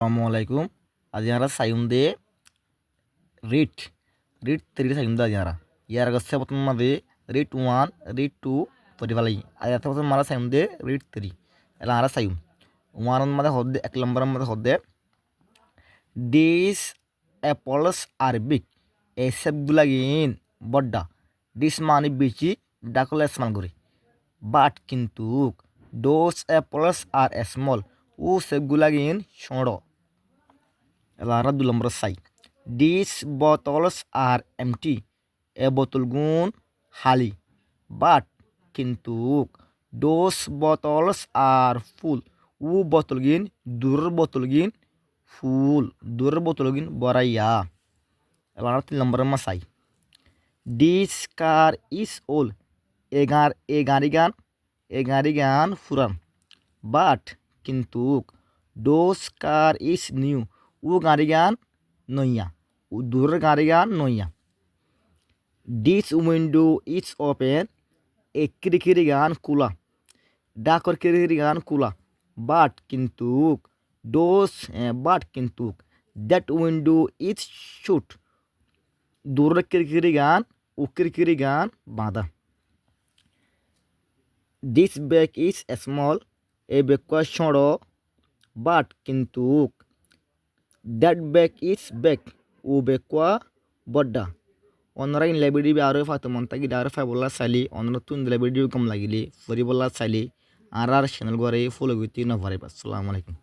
Assalamualaikum. Adyara sayumde read three sayumda adyara. Yara gasse bottom made read one, read two, podivalai. Ayata bottom mara sayumde read three. Elara sayum. One made hodde ek number made hodde. These apples are big. Esep gulagin bodda. This money bichi dakoles manguri. But kintuk those apples are small. O সেগুলাগিন ছোঁড়ো এলারা 2 number Sai this bottles are empty এ বোতলগুন খালি but কিন্তু those bottles are full ও বোতলগিন দূর বোতলগিন বড়াইয়া এলারা 3 নম্বর মাসাই this car is old এ গাড়ি গান ফুরান but কিন্তু those car is new ও গাড়ি গান নইয়া ও দূরের গাড়ি গান নইয়া দিস উইন্ডো ইজ ওপেন এ খিড়িখিড়ি গান খোলা ডাকর খিড়িখিড়ি গান খোলা বাট কিন্তু দ্যাট উইন্ডো ইজ শুট দূরের খিড়িখিড়ি গান বাঁধা দিস ব্যাগ ইজ স্মল এই ব্যাগটা ছোট বাট কিন্তু দ্যাট ব্যাগ ইজ ব্যাগ ও ব্যাগটা বড্ডা অন্যরা ইন লাইব্রেরি আরও ফাতো মন্তাকি ডার ফাই বলা চাইলি অন্যরা তুন লাইব্রেরি কম লাগিলি ফরি বলা চাইলি আর চ্যানেল গড়ে ফলো করতে নভরে আসসালামু আলাইকুম